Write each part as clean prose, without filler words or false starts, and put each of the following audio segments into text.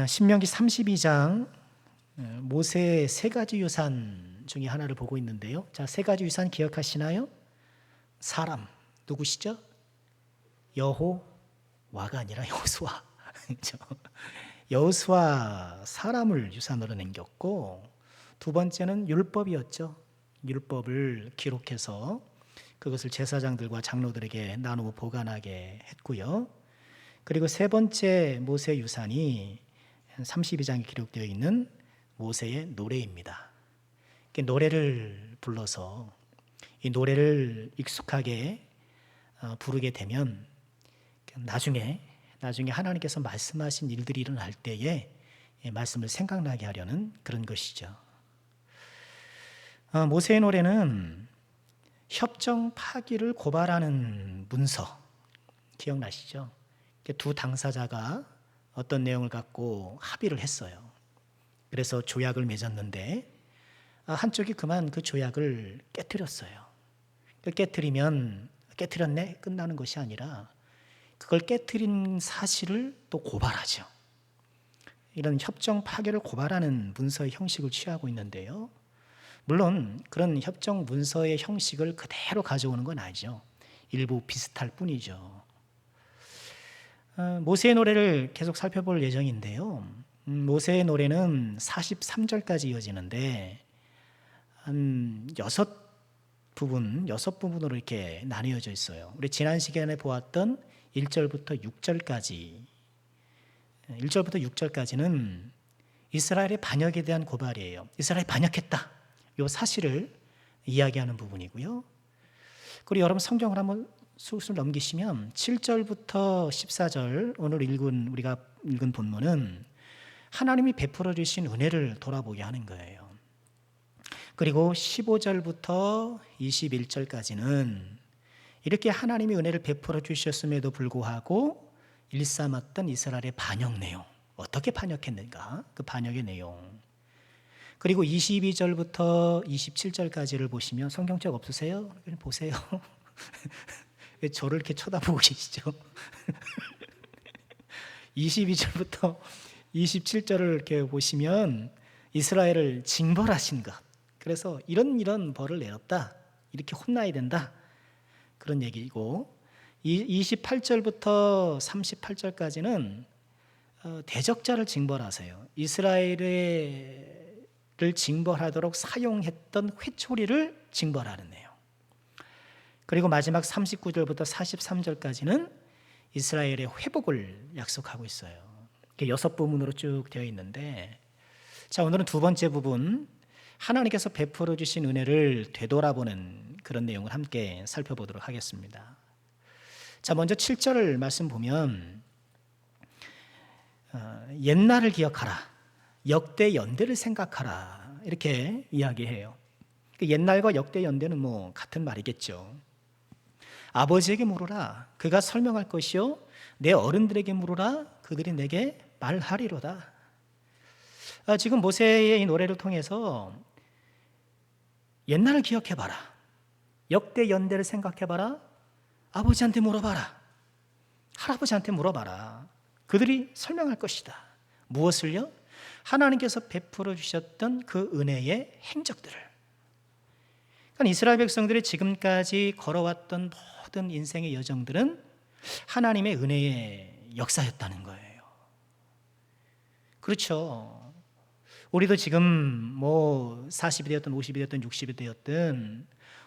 신명기 32장 모세의 세 가지 유산 중에 하나를 보고 있는데요. 자, 세 가지 유산 기억하시나요? 사람 누구시죠? 여호와가 아니라 여호수아. 여호수아 사람을 유산으로 남겼고, 두 번째는 율법이었죠. 율법을 기록해서 그것을 제사장들과 장로들에게 나누어 보관하게 했고요. 그리고 세 번째 모세 유산이 32장에 기록되어 있는 모세의 노래입니다. 노래를 불러서 이 노래를 익숙하게 부르게 되면 나중에 하나님께서 말씀하신 일들이 일어날 때에 말씀을 생각나게 하려는 그런 것이죠. 모세의 노래는 협정 파기를 고발하는 문서 기억나시죠? 두 당사자가 어떤 내용을 갖고 합의를 했어요. 그래서 조약을 맺었는데 한쪽이 그만 그 조약을 깨트렸어요. 깨트렸네 끝나는 것이 아니라 그걸 깨트린 사실을 또 고발하죠. 이런 협정 파기를 고발하는 문서의 형식을 취하고 있는데요. 물론 그런 협정 문서의 형식을 그대로 가져오는 건 아니죠. 일부 비슷할 뿐이죠. 모세의 노래를 계속 살펴볼 예정인데요. 모세의 노래는 43절까지 이어지는데 한 6부분으로 이렇게 나뉘어져 있어요. 우리 지난 시간에 보았던 1절부터 6절까지는 이스라엘의 반역에 대한 고발이에요. 이스라엘이 반역했다. 이 사실을 이야기하는 부분이고요. 그리고 여러분 성경을 한번 술술 넘기시면 7절부터 14절 오늘 우리가 읽은 본문은 하나님이 베풀어 주신 은혜를 돌아보게 하는 거예요. 그리고 15절부터 21절까지는 이렇게 하나님이 은혜를 베풀어 주셨음에도 불구하고 일삼았던 이스라엘의 반역 내용, 어떻게 반역했는가, 그 반역의 내용. 그리고 22절부터 27절까지를 보시면 성경책 없으세요? 보세요. 왜 저를 이렇게 쳐다보고 계시죠? 22절부터 27절을 이렇게 보시면 이스라엘을 징벌하신 것, 그래서 이런 벌을 내렸다, 이렇게 혼나야 된다, 그런 얘기고, 28절부터 38절까지는 대적자를 징벌하세요. 이스라엘을 징벌하도록 사용했던 회초리를 징벌하는 내용. 그리고 마지막 39절부터 43절까지는 이스라엘의 회복을 약속하고 있어요. 이렇게 6부분으로 쭉 되어 있는데, 자, 오늘은 두 번째 부분, 하나님께서 베풀어 주신 은혜를 되돌아보는 그런 내용을 함께 살펴보도록 하겠습니다. 자, 먼저 7절 말씀 보면 옛날을 기억하라, 역대 연대를 생각하라, 이렇게 이야기해요. 옛날과 역대 연대는 뭐 같은 말이겠죠. 아버지에게 물으라, 그가 설명할 것이요, 내 어른들에게 물으라, 그들이 내게 말하리로다. 지금 모세의 이 노래를 통해서 옛날을 기억해봐라, 역대 연대를 생각해봐라, 아버지한테 물어봐라, 할아버지한테 물어봐라, 그들이 설명할 것이다. 무엇을요? 하나님께서 베풀어 주셨던 그 은혜의 행적들을. 그러니까 이스라엘 백성들이 지금까지 걸어왔던 모든 인생의 여정들은 하나님의 은혜의 역사였다는 거예요. 그렇죠. 우리도 지금 뭐 40이 되었든 50이 되었든 60이 되었든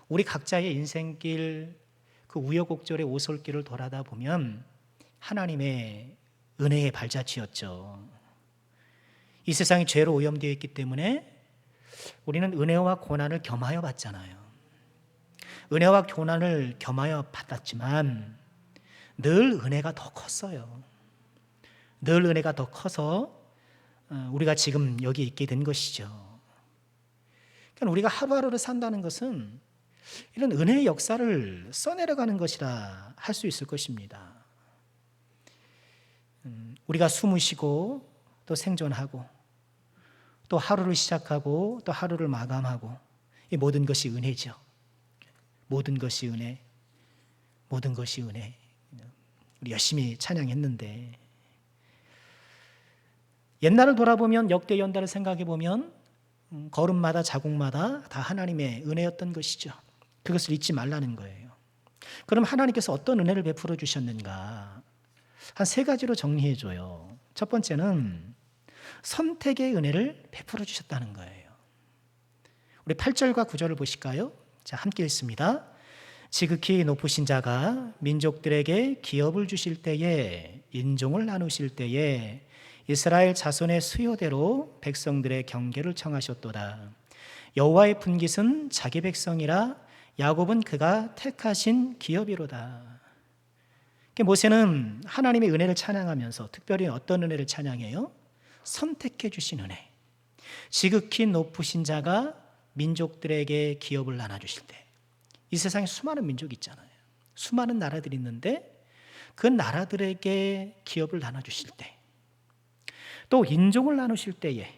우리 각자의 인생길, 그 우여곡절의 오솔길을 돌아다 보면 하나님의 은혜의 발자취였죠. 이 세상이 죄로 오염되어 있기 때문에 우리는 은혜와 고난을 겸하여 받잖아요. 은혜와 고난을 겸하여 받았지만 늘 은혜가 더 컸어요. 늘 은혜가 더 커서 우리가 지금 여기 있게 된 것이죠. 그러니까 우리가 하루하루를 산다는 것은 이런 은혜의 역사를 써내려가는 것이라 할 수 있을 것입니다. 우리가 숨을 쉬고 또 생존하고 또 하루를 시작하고 또 하루를 마감하고, 이 모든 것이 은혜죠. 모든 것이 은혜, 모든 것이 은혜. 우리 열심히 찬양했는데 옛날을 돌아보면 역대 연달을 생각해 보면 걸음마다 자국마다 다 하나님의 은혜였던 것이죠. 그것을 잊지 말라는 거예요. 그럼 하나님께서 어떤 은혜를 베풀어 주셨는가? 한 세 가지로 정리해 줘요. 첫 번째는 선택의 은혜를 베풀어 주셨다는 거예요. 우리 8절과 9절을 보실까요? 자, 함께 읽습니다. 지극히 높으신 자가 민족들에게 기업을 주실 때에, 인종을 나누실 때에 이스라엘 자손의 수요대로 백성들의 경계를 청하셨도다. 여호와의 분깃은 자기 백성이라, 야곱은 그가 택하신 기업이로다. 모세는 하나님의 은혜를 찬양하면서 특별히 어떤 은혜를 찬양해요? 선택해 주신 은혜. 지극히 높으신 자가 민족들에게 기업을 나눠주실 때, 이 세상에 수많은 민족이 있잖아요. 수많은 나라들이 있는데 그 나라들에게 기업을 나눠주실 때, 또 인종을 나누실 때에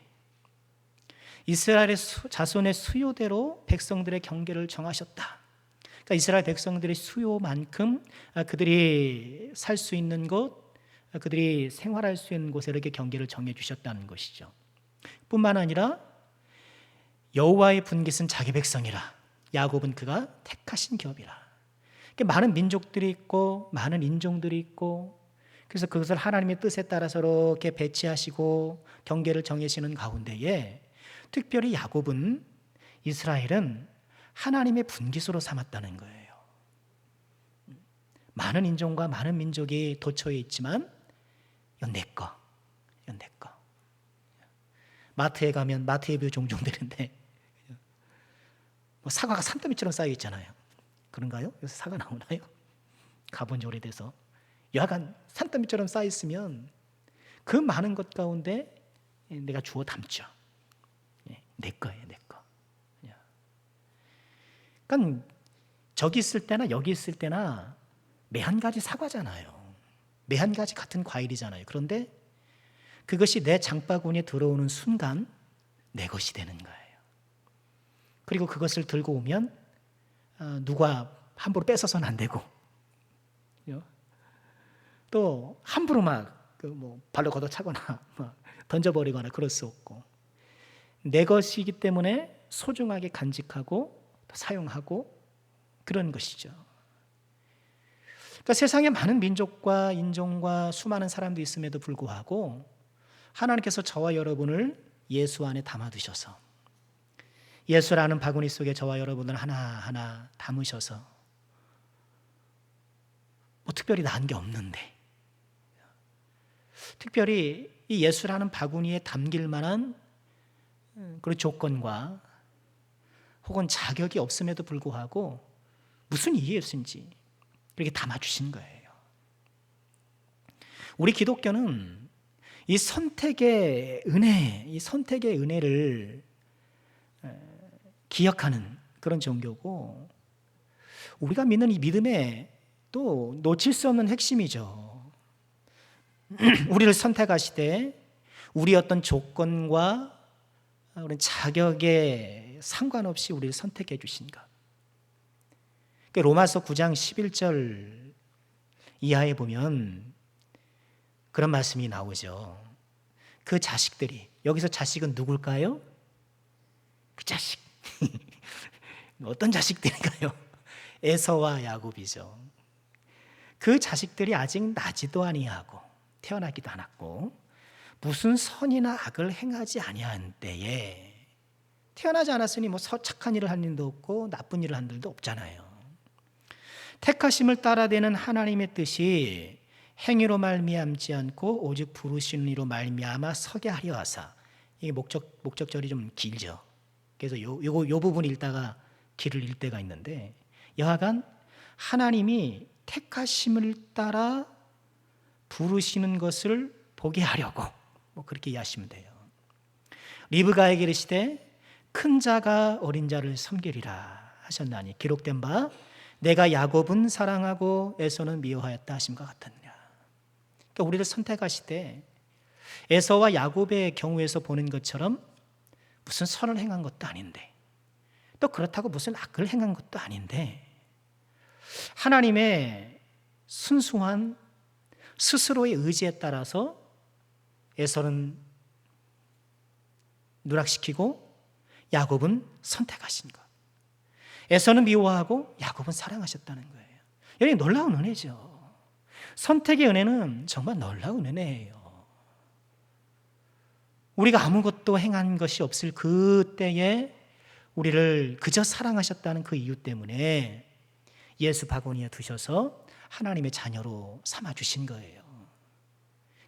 이스라엘의 자손의 수요대로 백성들의 경계를 정하셨다. 그러니까 이스라엘 백성들의 수요만큼 그들이 살 수 있는 곳, 그들이 생활할 수 있는 곳에 이렇게 경계를 정해 주셨다는 것이죠. 뿐만 아니라 여호와의 분깃은 자기 백성이라, 야곱은 그가 택하신 기업이라. 많은 민족들이 있고 많은 인종들이 있고, 그래서 그것을 하나님의 뜻에 따라서 이렇게 배치하시고 경계를 정해시는 가운데에 특별히 야곱은, 이스라엘은 하나님의 분깃으로 삼았다는 거예요. 많은 인종과 많은 민족이 도처에 있지만 이건 내 거, 이건 내 거. 마트에 가면 마트의 뷰 종종 되는데 사과가 산더미처럼 쌓여 있잖아요. 그런가요? 여기서 사과 나오나요? 가본 지 오래돼서. 여하간 산더미처럼 쌓여 있으면 그 많은 것 가운데 내가 주워 담죠. 내 거예요, 내 거. 그러니까 저기 있을 때나 여기 있을 때나 매 한 가지 사과잖아요. 매 한 가지 같은 과일이잖아요. 그런데 그것이 내 장바구니에 들어오는 순간 내 것이 되는 거예요. 그리고 그것을 들고 오면 누가 함부로 뺏어서는 안 되고, 또 함부로 막 발로 걷어차거나 던져버리거나 그럴 수 없고, 내 것이기 때문에 소중하게 간직하고 사용하고 그런 것이죠. 그러니까 세상에 많은 민족과 인종과 수많은 사람도 있음에도 불구하고 하나님께서 저와 여러분을 예수 안에 담아두셔서, 예수라는 바구니 속에 저와 여러분을 하나하나 담으셔서, 특별히 나은 게 없는데 특별히 이 예수라는 바구니에 담길 만한 그런 조건과 혹은 자격이 없음에도 불구하고 무슨 이유였는지 그렇게 담아주신 거예요. 우리 기독교는 이 선택의 은혜, 이 선택의 은혜를 기억하는 그런 종교고, 우리가 믿는 이 믿음의 또 놓칠 수 없는 핵심이죠. 우리를 선택하시되 우리 어떤 조건과 그런 자격에 상관없이 우리를 선택해 주신 것. 로마서 9장 11절 이하에 보면 그런 말씀이 나오죠. 그 자식들이, 여기서 자식은 누굴까요? 그 자식. 어떤 자식들인가요? 에서와 야곱이죠. 그 자식들이 아직 나지도 아니하고 태어나기도 않았고 무슨 선이나 악을 행하지 아니한 때에, 태어나지 않았으니 착한 일을 한 일도 없고 나쁜 일을 한 일도 없잖아요. 택하심을 따라되는 하나님의 뜻이 행위로 말미암지 않고 오직 부르시는 이로 말미암아 서게 하려 하사. 이게 목적절이 좀 길죠. 그래서 요 부분 읽다가 길을 읽을 때가 있는데, 여하간 하나님이 택하심을 따라 부르시는 것을 보게 하려고 그렇게 이해하시면 돼요. 리브가에게 이르시되 큰 자가 어린 자를 섬기리라 하셨나니 기록된 바 내가 야곱은 사랑하고 에서는 미워하였다 하심과 같았느냐. 그러니까 우리를 선택하시되 에서와 야곱의 경우에서 보는 것처럼 무슨 선을 행한 것도 아닌데, 또 그렇다고 무슨 악을 행한 것도 아닌데, 하나님의 순수한 스스로의 의지에 따라서 에서는 누락시키고 야곱은 선택하신 것. 에서는 미워하고 야곱은 사랑하셨다는 거예요. 여러분, 놀라운 은혜죠. 선택의 은혜는 정말 놀라운 은혜예요. 우리가 아무것도 행한 것이 없을 그때에 우리를 그저 사랑하셨다는 그 이유 때문에 예수 바구니에 두셔서 하나님의 자녀로 삼아주신 거예요.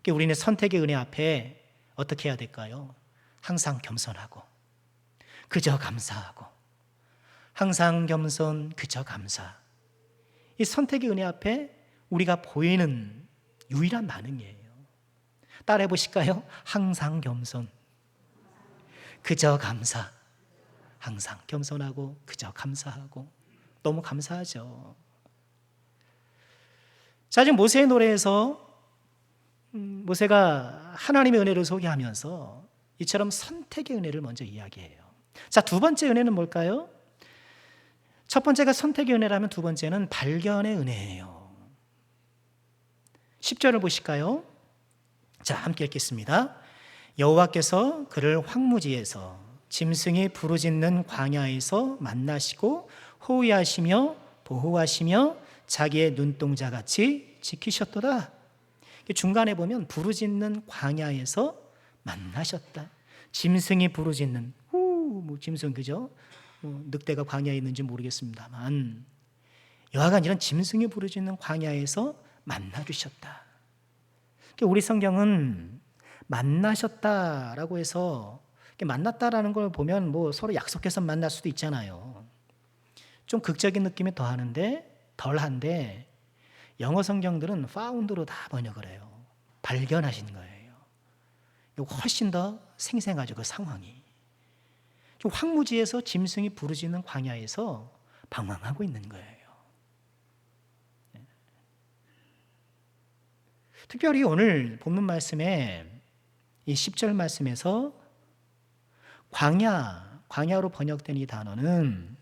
그러니까 우리는 선택의 은혜 앞에 어떻게 해야 될까요? 항상 겸손하고 그저 감사하고, 항상 겸손 그저 감사. 이 선택의 은혜 앞에 우리가 보이는 유일한 반응이에요. 따라해 보실까요? 항상 겸손 그저 감사. 항상 겸손하고 그저 감사하고. 너무 감사하죠. 자, 지금 모세의 노래에서 모세가 하나님의 은혜를 소개하면서 이처럼 선택의 은혜를 먼저 이야기해요. 자, 두 번째 은혜는 뭘까요? 첫 번째가 선택의 은혜라면 두 번째는 발견의 은혜예요. 10절을 보실까요? 자, 함께 읽겠습니다. 여호와께서 그를 황무지에서 짐승이 부르짖는 광야에서 만나시고 호위하시며 보호하시며 자기의 눈동자같이 지키셨도다. 중간에 보면 부르짖는 광야에서 만나셨다. 짐승이 부르짖는 짐승, 그죠? 늑대가 광야에 있는지 모르겠습니다만 여하간 이런 짐승이 부르짖는 광야에서 만나주셨다. 우리 성경은 만나셨다라고 해서 만났다라는 걸 보면 뭐 서로 약속해서 만날 수도 있잖아요. 좀 극적인 느낌이 덜한데 영어 성경들은 found로 다 번역을 해요. 발견하신 거예요. 훨씬 더 생생하죠, 그 상황이. 황무지에서 짐승이 부르짖는 광야에서 방황하고 있는 거예요. 특별히 오늘 본문 말씀에 이 10절 말씀에서 광야로 번역된 이 단어는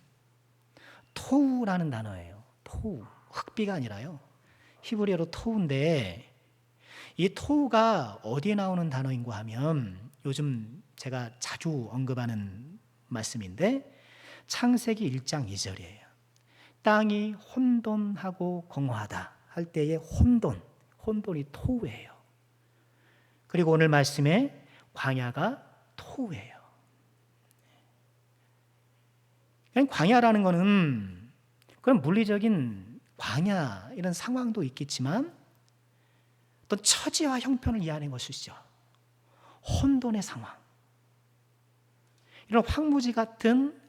토우라는 단어예요. 토우, 흑비가 아니라요. 히브리어로 토우인데 이 토우가 어디에 나오는 단어인가 하면 요즘 제가 자주 언급하는 말씀인데 창세기 1장 2절이에요. 땅이 혼돈하고 공허하다 할 때의 혼돈이 토우예요. 그리고 오늘 말씀에 광야가 토우예요. 광야라는 것은 그런 물리적인 광야 이런 상황도 있겠지만 어떤 처지와 형편을 이해하는 것이죠. 혼돈의 상황. 이런 황무지 같은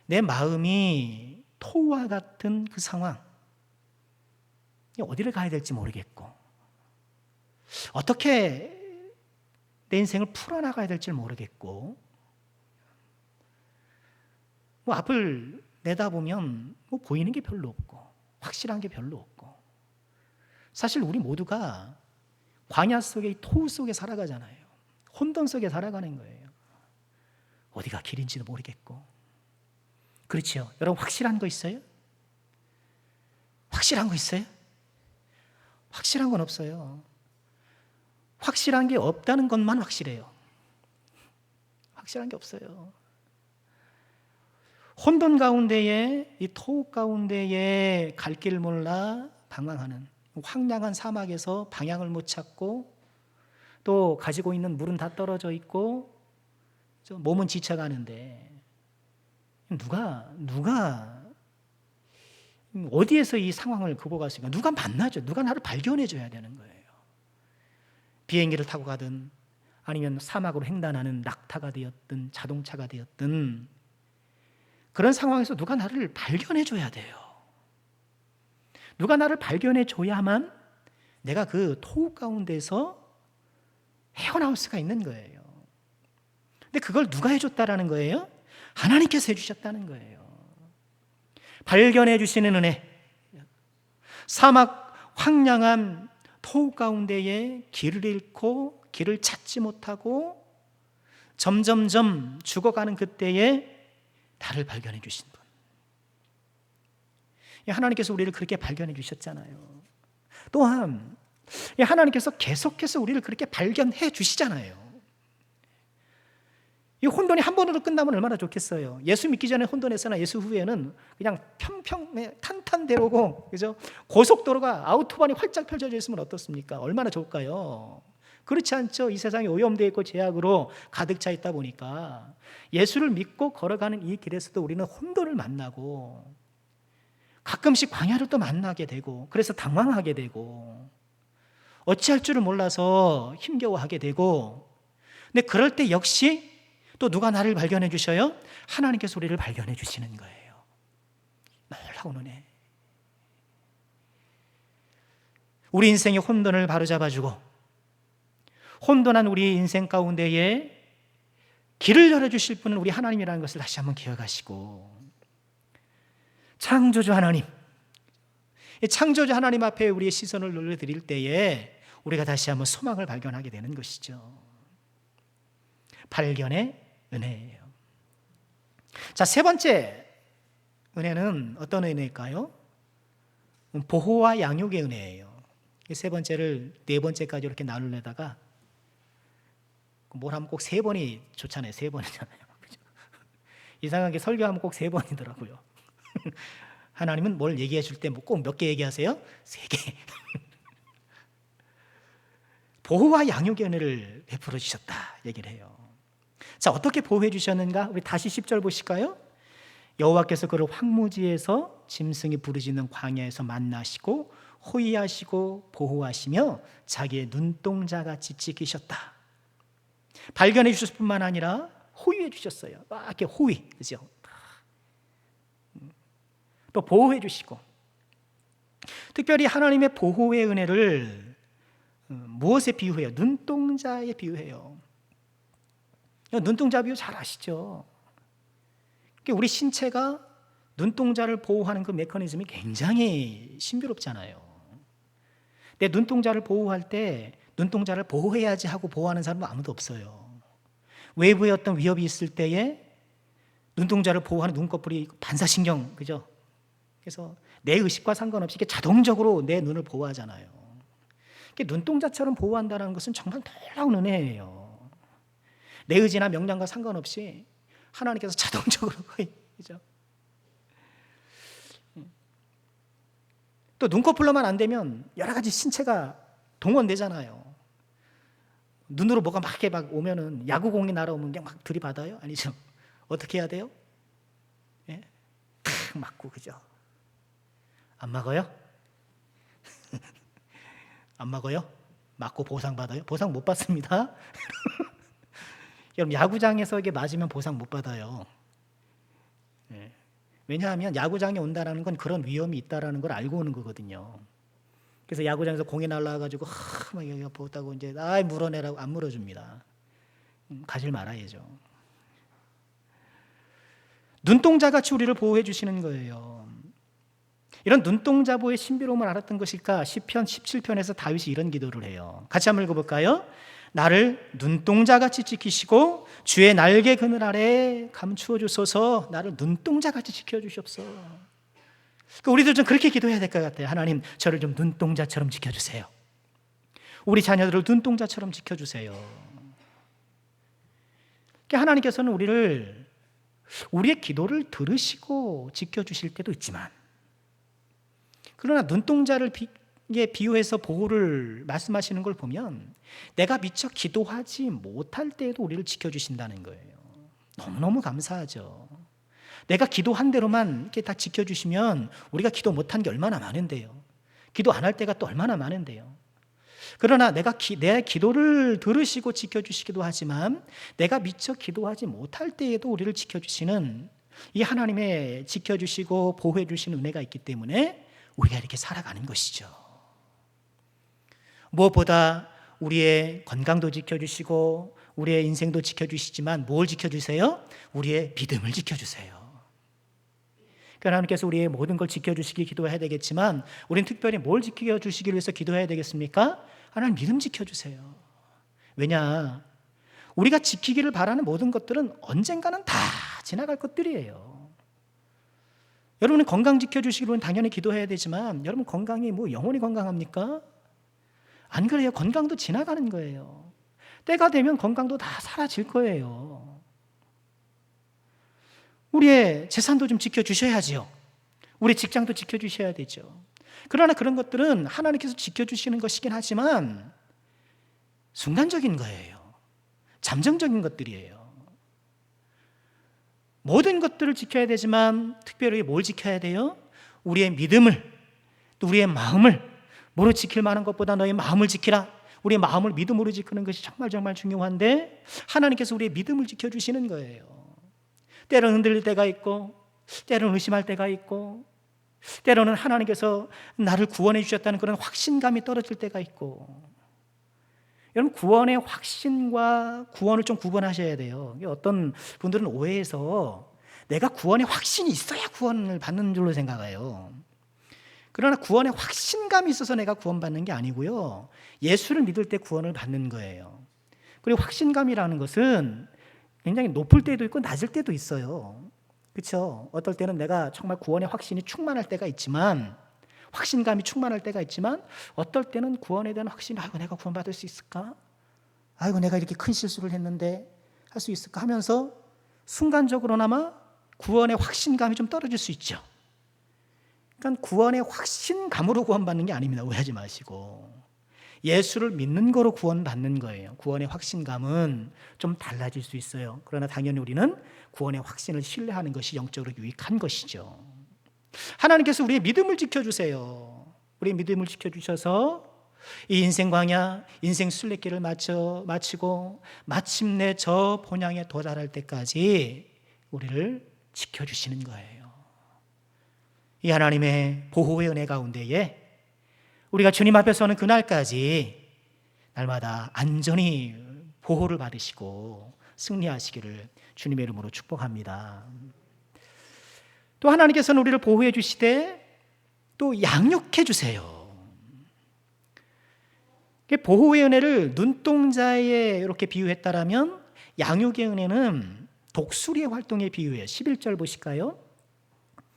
내 마음이 토우와 같은 그 상황. 어디를 가야 될지 모르겠고 어떻게 내 인생을 풀어나가야 될지 모르겠고 앞을 내다보면 보이는 게 별로 없고 확실한 게 별로 없고 사실 우리 모두가 광야 속에 이 토우 속에 살아가잖아요. 혼돈 속에 살아가는 거예요. 어디가 길인지도 모르겠고. 그렇죠? 여러분 확실한 거 있어요? 확실한 거 있어요? 확실한 건 없어요. 확실한 게 없다는 것만 확실해요. 확실한 게 없어요. 혼돈 가운데에 이 토우 가운데에 갈 길 몰라 방황하는 황량한 사막에서 방향을 못 찾고 또 가지고 있는 물은 다 떨어져 있고 몸은 지쳐가는데 누가 어디에서 이 상황을 극복할 수 있을까? 누가 만나죠. 누가 나를 발견해 줘야 되는 거예요. 비행기를 타고 가든 아니면 사막으로 횡단하는 낙타가 되었든 자동차가 되었든 그런 상황에서 누가 나를 발견해 줘야 돼요. 누가 나를 발견해 줘야만 내가 그 토우 가운데서 헤어나올 수가 있는 거예요. 근데 그걸 누가 해줬다라는 거예요? 하나님께서 해주셨다는 거예요. 발견해 주시는 은혜. 사막 황량한 토우 가운데에 길을 잃고 길을 찾지 못하고 점점점 죽어가는 그때에 나를 발견해 주신 분. 하나님께서 우리를 그렇게 발견해 주셨잖아요. 또한 하나님께서 계속해서 우리를 그렇게 발견해 주시잖아요. 이 혼돈이 한 번으로 끝나면 얼마나 좋겠어요. 예수 믿기 전에 혼돈했으나 예수 후에는 그냥 평평 탄탄대로고, 그죠? 고속도로가 아우토반이 활짝 펼쳐져 있으면 어떻습니까? 얼마나 좋을까요? 그렇지 않죠. 이 세상이 오염되어 있고 죄악으로 가득 차 있다 보니까 예수를 믿고 걸어가는 이 길에서도 우리는 혼돈을 만나고 가끔씩 광야를 또 만나게 되고, 그래서 당황하게 되고 어찌할 줄을 몰라서 힘겨워하게 되고, 근데 그럴 때 역시 또 누가 나를 발견해 주셔요? 하나님께서 우리를 발견해 주시는 거예요. 놀라운 은혜. 우리 인생의 혼돈을 바로잡아주고 혼돈한 우리 인생 가운데에 길을 열어주실 분은 우리 하나님이라는 것을 다시 한번 기억하시고, 창조주 하나님, 창조주 하나님 앞에 우리의 시선을 올려드릴 때에 우리가 다시 한번 소망을 발견하게 되는 것이죠. 발견의 은혜예요. 자, 세 번째 은혜는 어떤 은혜일까요? 보호와 양육의 은혜예요. 세 번째를 네 번째까지 이렇게 나누려다가 뭘 하면 꼭 세 번이 좋잖아요. 세 번이잖아요. 그죠? 이상하게 설교하면 꼭 세 번이더라고요. 하나님은 뭘 얘기해 줄 때 꼭 몇 개 얘기하세요? 세 개. 보호와 양육의 은혜를 베풀어 주셨다 얘기를 해요. 자, 어떻게 보호해 주셨는가? 우리 다시 10절 보실까요? 여호와께서 그를 황무지에서 짐승이 부르짖는 광야에서 만나시고 호위하시고 보호하시며 자기의 눈동자같이 지키셨다. 발견해 주셨을 뿐만 아니라 호위해 주셨어요. 막 이렇게 호위, 그죠? 또 보호해 주시고, 특별히 하나님의 보호의 은혜를 무엇에 비유해요? 눈동자에 비유해요. 눈동자 비유 잘 아시죠? 우리 신체가 눈동자를 보호하는 그 메커니즘이 굉장히 신비롭잖아요. 내 눈동자를 보호할 때 눈동자를 보호해야지 하고 보호하는 사람은 아무도 없어요. 외부의 어떤 위협이 있을 때에 눈동자를 보호하는 눈꺼풀이 반사신경, 그죠? 그래서 내 의식과 상관없이 자동적으로 내 눈을 보호하잖아요. 눈동자처럼 보호한다는 것은 정말 놀라운 은혜예요. 내 의지나 명령과 상관없이 하나님께서 자동적으로 거의, 그죠? 또 눈꺼풀로만 안 되면 여러 가지 신체가 동원되잖아요. 눈으로 뭐가 막 이렇게 막 오면은 야구공이 날아오면 그냥 막 들이받아요? 아니죠. 어떻게 해야 돼요? 예? 탁 맞고, 그죠? 안 막아요? 안 막아요? 맞고 보상 받아요? 보상 못 받습니다. 여러분, 야구장에서 이게 맞으면 보상 못 받아요. 예. 왜냐하면 야구장에 온다는 건 그런 위험이 있다는 걸 알고 오는 거거든요. 그래서 야구장에서 공이 날라와가지고 막 여기가 보다고 이제 물어내라고 안 물어줍니다. 가질 말아야죠. 눈동자같이 우리를 보호해 주시는 거예요. 이런 눈동자보의 신비로움을 알았던 것일까? 시편 17편에서 다윗이 이런 기도를 해요. 같이 한번 읽어볼까요? 나를 눈동자같이 지키시고 주의 날개 그늘 아래 감추어 주소서. 나를 눈동자같이 지켜주시옵소서. 그러니까 우리도 좀 그렇게 기도해야 될 것 같아요. 하나님, 저를 좀 눈동자처럼 지켜주세요. 우리 자녀들을 눈동자처럼 지켜주세요. 그러니까 하나님께서는 우리의 기도를 들으시고 지켜주실 때도 있지만, 그러나 눈동자를 비유해서 보호를 말씀하시는 걸 보면 내가 미처 기도하지 못할 때에도 우리를 지켜주신다는 거예요. 너무너무 감사하죠. 내가 기도한 대로만 이렇게 다 지켜주시면 우리가 기도 못한 게 얼마나 많은데요. 기도 안 할 때가 또 얼마나 많은데요. 그러나 내 기도를 들으시고 지켜주시기도 하지만 내가 미처 기도하지 못할 때에도 우리를 지켜주시는 이 하나님의 지켜주시고 보호해 주시는 은혜가 있기 때문에 우리가 이렇게 살아가는 것이죠. 무엇보다 우리의 건강도 지켜주시고 우리의 인생도 지켜주시지만 뭘 지켜주세요? 우리의 믿음을 지켜주세요. 하나님께서 우리의 모든 걸 지켜주시기 기도해야 되겠지만 우리는 특별히 뭘 지켜주시기 위해서 기도해야 되겠습니까? 하나님 믿음 지켜주세요. 왜냐? 우리가 지키기를 바라는 모든 것들은 언젠가는 다 지나갈 것들이에요. 여러분은 건강 지켜주시기로는 당연히 기도해야 되지만 여러분 건강이 영원히 건강합니까? 안 그래요. 건강도 지나가는 거예요. 때가 되면 건강도 다 사라질 거예요. 우리의 재산도 좀 지켜주셔야지요. 우리 직장도 지켜주셔야 되죠. 그러나 그런 것들은 하나님께서 지켜주시는 것이긴 하지만 순간적인 거예요. 잠정적인 것들이에요. 모든 것들을 지켜야 되지만 특별히 뭘 지켜야 돼요? 우리의 믿음을, 또 우리의 마음을, 뭐로 지킬 만한 것보다 너의 마음을 지키라. 우리의 마음을 믿음으로 지키는 것이 정말 중요한데 하나님께서 우리의 믿음을 지켜주시는 거예요. 때로는 흔들릴 때가 있고, 때로는 의심할 때가 있고, 때로는 하나님께서 나를 구원해 주셨다는 그런 확신감이 떨어질 때가 있고. 여러분, 구원의 확신과 구원을 좀 구분하셔야 돼요. 어떤 분들은 오해해서 내가 구원의 확신이 있어야 구원을 받는 줄로 생각해요. 그러나 구원의 확신감이 있어서 내가 구원받는 게 아니고요, 예수를 믿을 때 구원을 받는 거예요. 그리고 확신감이라는 것은 굉장히 높을 때도 있고 낮을 때도 있어요. 그렇죠? 어떨 때는 내가 정말 구원의 확신이 충만할 때가 있지만, 확신감이 충만할 때가 있지만, 어떨 때는 구원에 대한 확신이, 아이고 내가 구원받을 수 있을까? 아이고 내가 이렇게 큰 실수를 했는데 할 수 있을까? 하면서 순간적으로나마 구원의 확신감이 좀 떨어질 수 있죠. 그러니까 구원의 확신감으로 구원받는 게 아닙니다. 오해하지 마시고, 예수를 믿는 거로 구원받는 거예요. 구원의 확신감은 좀 달라질 수 있어요. 그러나 당연히 우리는 구원의 확신을 신뢰하는 것이 영적으로 유익한 것이죠. 하나님께서 우리의 믿음을 지켜주세요. 우리의 믿음을 지켜주셔서 이 인생 광야, 인생 순례길을 마치고 마침내 저 본향에 도달할 때까지 우리를 지켜주시는 거예요. 이 하나님의 보호의 은혜 가운데에 우리가 주님 앞에 서는 그날까지 날마다 안전히 보호를 받으시고 승리하시기를 주님의 이름으로 축복합니다. 또 하나님께서는 우리를 보호해 주시되 또 양육해 주세요. 보호의 은혜를 눈동자에 이렇게 비유했다라면 양육의 은혜는 독수리의 활동에 비유해요. 11절 보실까요?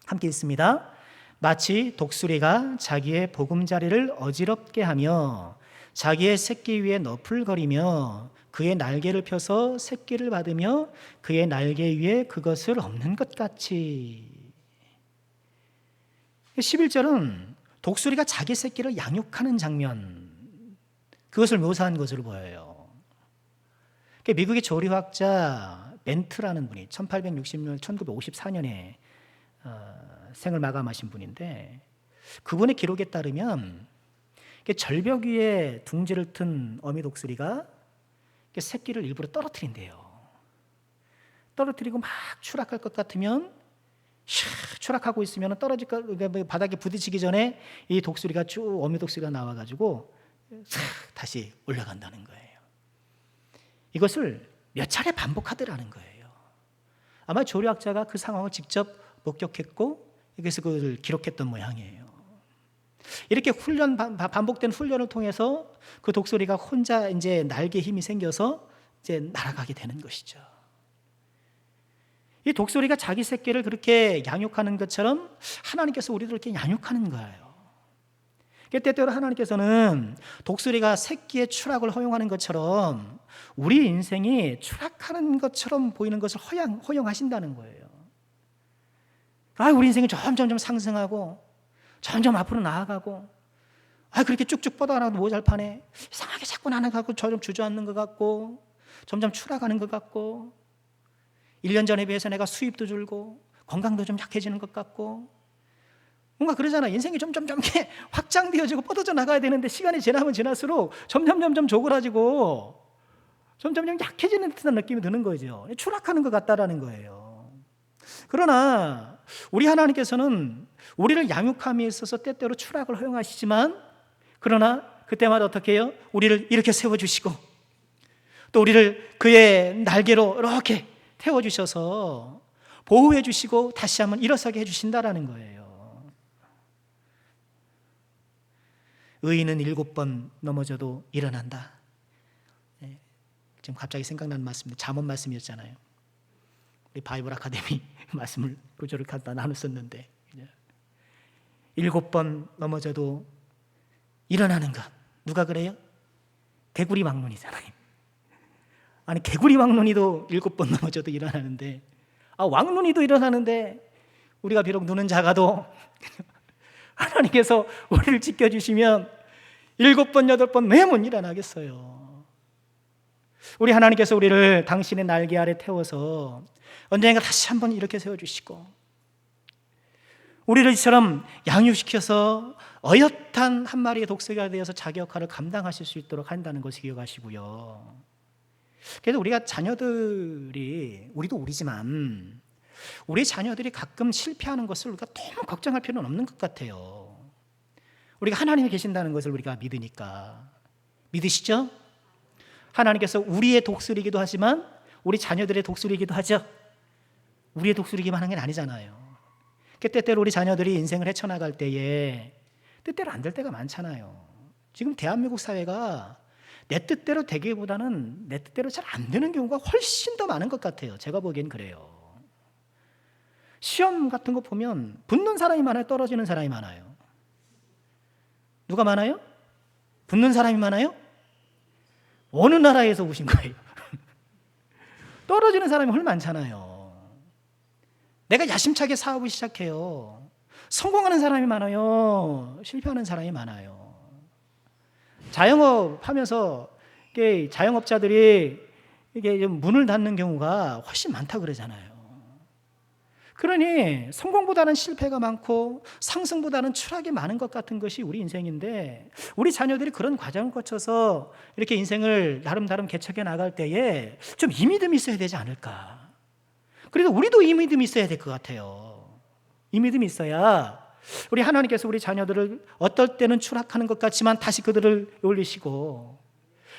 함께 읽습니다. 마치 독수리가 자기의 보금자리를 어지럽게 하며 자기의 새끼 위에 너풀거리며 그의 날개를 펴서 새끼를 받으며 그의 날개 위에 그것을 엎는 것 같이. 11절은 독수리가 자기 새끼를 양육하는 장면, 그것을 묘사한 것으로 보여요. 미국의 조류학자 벤트라는 분이 1860년, 1954년에 생을 마감하신 분인데, 그분의 기록에 따르면 절벽 위에 둥지를 튼 어미 독수리가 새끼를 일부러 떨어뜨린대요. 떨어뜨리고 막 추락할 것 같으면 추락하고 있으면 떨어질 바닥에 부딪히기 전에 이 독수리가 쭉, 어미 독수리가 나와가지고 다시 올라간다는 거예요. 이것을 몇 차례 반복하더라는 거예요. 아마 조류학자가 그 상황을 직접 목격했고 그래서 그걸 기록했던 모양이에요. 이렇게 반복된 훈련을 통해서 그 독수리가 혼자 이제 날개 힘이 생겨서 이제 날아가게 되는 것이죠. 이 독수리가 자기 새끼를 그렇게 양육하는 것처럼 하나님께서 우리를 이렇게 양육하는 거예요. 때때로 하나님께서는 독수리가 새끼의 추락을 허용하는 것처럼 우리 인생이 추락하는 것처럼 보이는 것을 허용하신다는 거예요. 우리 인생이 점점 상승하고 점점 앞으로 나아가고, 그렇게 쭉쭉 뻗어나가도 모자랄판에 이상하게 자꾸 나아가고 점점 주저앉는 것 같고 점점 추락하는 것 같고, 1년 전에 비해서 내가 수입도 줄고 건강도 좀 약해지는 것 같고, 뭔가 그러잖아. 인생이 점점 이렇게 확장되어지고 뻗어져 나가야 되는데 시간이 지나면 지날수록 점점 조그라지고 점점 약해지는 듯한 느낌이 드는 거죠. 추락하는 것 같다라는 거예요. 그러나 우리 하나님께서는 우리를 양육함에 있어서 때때로 추락을 허용하시지만, 그러나 그때마다 어떻게 해요? 우리를 이렇게 세워주시고 또 우리를 그의 날개로 이렇게 태워주셔서 보호해 주시고 다시 한번 일어서게 해주신다라는 거예요. 의인은 7번 넘어져도 일어난다. 지금 갑자기 생각나는 말씀인데 잠언 말씀이었잖아요. 우리 바이블 아카데미 말씀을 구조를 갖다 나눴었는데, 7번 넘어져도 일어나는 것. 누가 그래요? 개구리 막론이잖아요. 아니 개구리 막론이도 7번 넘어져도 일어나는데 왕눈이도 일어나는데 우리가 비록 눈은 작아도 하나님께서 우리를 지켜주시면 7번, 8번 매번 일어나겠어요. 우리 하나님께서 우리를 당신의 날개 아래 태워서 언젠가 다시 한번 이렇게 세워주시고 우리를 이처럼 양육시켜서 어엿한 한 마리의 독수리가 되어서 자기 역할을 감당하실 수 있도록 한다는 것을 기억하시고요. 그래서 우리가 자녀들이, 우리도 우리지만 우리 자녀들이 가끔 실패하는 것을 우리가 너무 걱정할 필요는 없는 것 같아요. 우리가 하나님이 계신다는 것을 우리가 믿으니까. 믿으시죠? 하나님께서 우리의 독수리이기도 하지만 우리 자녀들의 독수리이기도 하죠. 우리의 독수리기만 한 게 아니잖아요. 때때로 우리 자녀들이 인생을 헤쳐나갈 때에 뜻대로 안 될 때가 많잖아요. 지금 대한민국 사회가 내 뜻대로 되기보다는 내 뜻대로 잘 안 되는 경우가 훨씬 더 많은 것 같아요. 제가 보기엔 그래요. 시험 같은 거 보면 붙는 사람이 많아요? 떨어지는 사람이 많아요? 누가 많아요? 붙는 사람이 많아요? 어느 나라에서 오신 거예요? 떨어지는 사람이 훨씬 많잖아요. 내가 야심차게 사업을 시작해요. 성공하는 사람이 많아요? 실패하는 사람이 많아요? 자영업 하면서 자영업자들이 이게 문을 닫는 경우가 훨씬 많다 그러잖아요. 그러니 성공보다는 실패가 많고 상승보다는 추락이 많은 것 같은 것이 우리 인생인데, 우리 자녀들이 그런 과정을 거쳐서 이렇게 인생을 나름 개척해 나갈 때에 좀 이 믿음이 있어야 되지 않을까. 그래도 우리도 이 믿음이 있어야 될 것 같아요. 이 믿음이 있어야 우리 하나님께서 우리 자녀들을 어떨 때는 추락하는 것 같지만 다시 그들을 올리시고,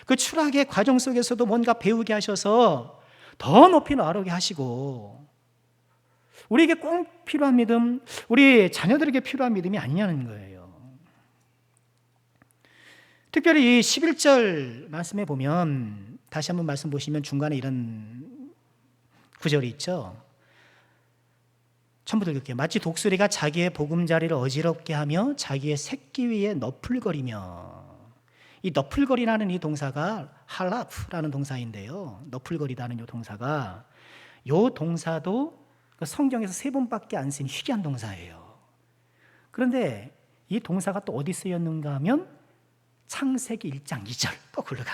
그 추락의 과정 속에서도 뭔가 배우게 하셔서 더 높이 나아가게 하시고, 우리에게 꼭 필요한 믿음, 우리 자녀들에게 필요한 믿음이 아니냐는 거예요. 특별히 이 11절 말씀에 보면, 다시 한번 말씀 보시면 중간에 이런 구절이 있죠. 전부 읽을게요. 마치 독수리가 자기의 보금자리를 어지럽게 하며 자기의 새끼 위에 너풀거리며. 이 너풀거리라는 이 동사가 할라프라는 동사인데요. 너풀거리다는 이 동사가, 이 동사도 성경에서 3번밖에 안 쓰인 희귀한 동사예요. 그런데 이 동사가 또 어디 쓰였는가 하면 창세기 1장 2절 또 흘러가.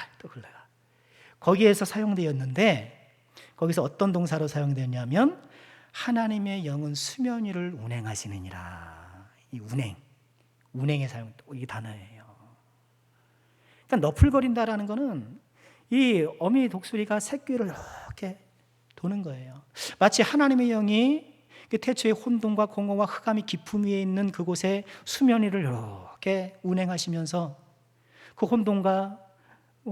거기에서 사용되었는데, 거기서 어떤 동사로 사용되었냐면 하나님의 영은 수면 위를 운행하시느니라. 이 운행에 사용, 이 단어예요. 그러니까 너풀거린다라는 거는 이 어미 독수리가 새끼를 이렇게 도는 거예요. 마치 하나님의 영이 태초의 혼돈과 공허와 흑암이 깊음 위에 있는 그곳에 수면 위를 이렇게 운행하시면서 그 혼돈과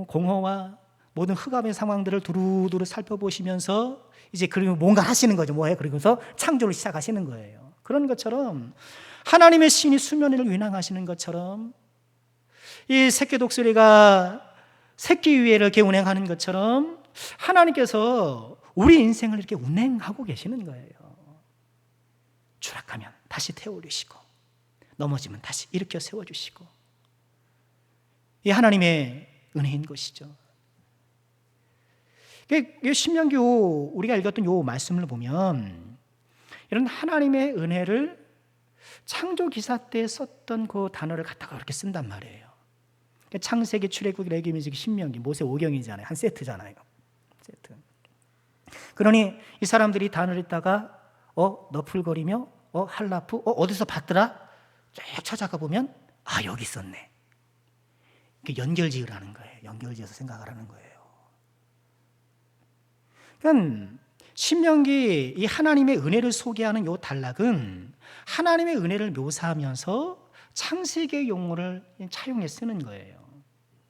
공허와 모든 흑암의 상황들을 두루두루 살펴보시면서 이제 그리고 뭔가 하시는 거죠. 뭐예요? 그러면서 창조를 시작하시는 거예요. 그런 것처럼 하나님의 신이 수면 위를 운행하시는 것처럼 이 새끼 독수리가 새끼 위에 이렇게 운행하는 것처럼 하나님께서 우리 인생을 이렇게 운행하고 계시는 거예요. 추락하면 다시 태워주시고, 넘어지면 다시 일으켜 세워주시고, 이 하나님의 은혜인 것이죠. 신명기 우리가 읽었던 이 말씀을 보면 이런 하나님의 은혜를 창조 기사 때 썼던 그 단어를 갖다가 그렇게 쓴단 말이에요. 창세기, 출애굽기, 레위기, 신명기, 모세 오경이잖아요. 한 세트잖아요. 세트. 그러니 이 사람들이 단어를 읽다가 너풀거리며 할라프 어디서 봤더라? 쭉 찾아가 보면 여기 있었네. 연결지으라는 거예요. 연결지어서 생각하라는 거예요. 그러니까 신명기 이 하나님의 은혜를 소개하는 이 단락은 하나님의 은혜를 묘사하면서 창세기의 용어를 차용해 쓰는 거예요.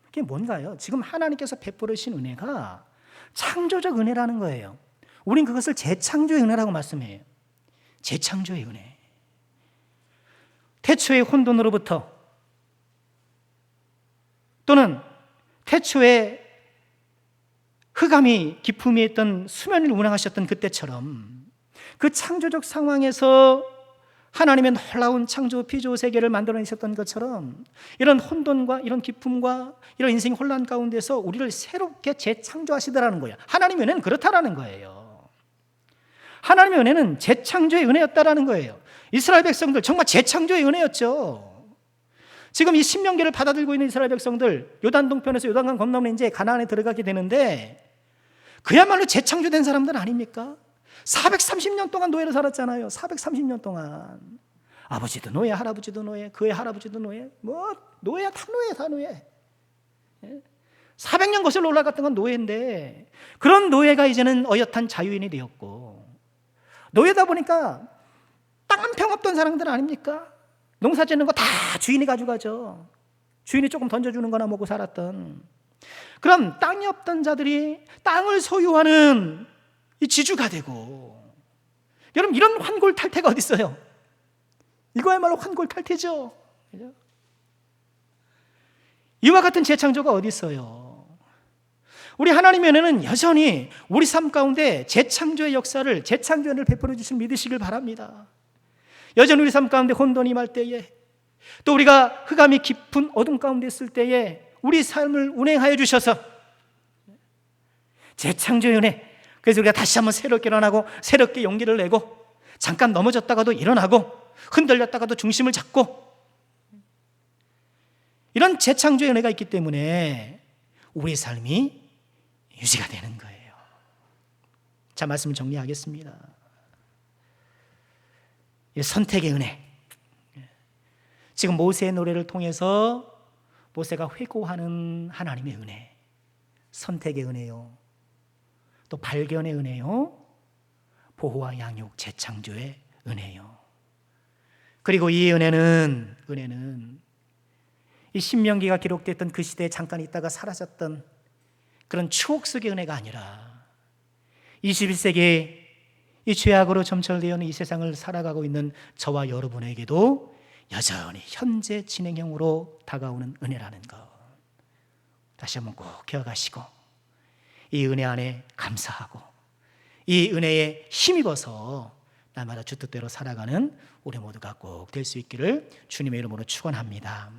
그게 뭔가요? 지금 하나님께서 베풀으신 은혜가 창조적 은혜라는 거예요. 우린 그것을 재창조의 은혜라고 말씀해요. 재창조의 은혜. 태초의 혼돈으로부터 또는 태초의 흑암이 깊음이 있던 수면을 운행하셨던 그때처럼 그 창조적 상황에서 하나님의 놀라운 창조 피조 세계를 만들어내셨던 것처럼 이런 혼돈과 이런 기쁨과 이런 인생의 혼란 가운데서 우리를 새롭게 재창조하시더라는 거예요. 하나님의 은혜는 그렇다라는 거예요. 하나님의 은혜는 재창조의 은혜였다라는 거예요. 이스라엘 백성들 정말 재창조의 은혜였죠. 지금 이 신명기를 받아들고 있는 이스라엘 백성들, 요단 동편에서 요단강 건너면 이제 가나안에 들어가게 되는데 그야말로 재창조된 사람들 아닙니까? 430년 동안 노예로 살았잖아요. 430년 동안 아버지도 노예, 할아버지도 노예, 그의 할아버지도 노예, 뭐 노예야, 다 노예, 다 노예. 400년 거슬러 올라갔던 건 노예인데 그런 노예가 이제는 어엿한 자유인이 되었고, 노예다 보니까 땅 한 평 없던 사람들 아닙니까? 농사 짓는 거 다 주인이 가져가죠. 주인이 조금 던져주는 거나 먹고 살았던. 그럼 땅이 없던 자들이 땅을 소유하는 이 지주가 되고, 여러분 이런 환골탈태가 어디 있어요? 이거야말로 환골탈태죠. 이와 같은 재창조가 어디 있어요? 우리 하나님의 은혜는 여전히 우리 삶 가운데 재창조의 역사를, 재창조의 은혜를 베풀어 주실 믿으시길 바랍니다. 여전히 우리 삶 가운데 혼돈이 임할 때에, 또 우리가 흑암이 깊은 어둠 가운데 있을 때에 우리 삶을 운행하여 주셔서 재창조의 은혜, 그래서 우리가 다시 한번 새롭게 일어나고 새롭게 용기를 내고 잠깐 넘어졌다가도 일어나고 흔들렸다가도 중심을 잡고, 이런 재창조의 은혜가 있기 때문에 우리의 삶이 유지가 되는 거예요. 자, 말씀을 정리하겠습니다. 선택의 은혜. 지금 모세의 노래를 통해서 모세가 회고하는 하나님의 은혜, 선택의 은혜요, 또 발견의 은혜요, 보호와 양육, 재창조의 은혜요. 그리고 이 은혜는 이 신명기가 기록됐던 그 시대에 잠깐 있다가 사라졌던 그런 추억 속의 은혜가 아니라 21세기에 이 죄악으로 점철되어 있는 이 세상을 살아가고 있는 저와 여러분에게도 여전히 현재 진행형으로 다가오는 은혜라는 것, 다시 한번 꼭 기억하시고 이 은혜 안에 감사하고 이 은혜에 힘입어서 날마다 주 뜻대로 살아가는 우리 모두가 꼭 될 수 있기를 주님의 이름으로 축원합니다.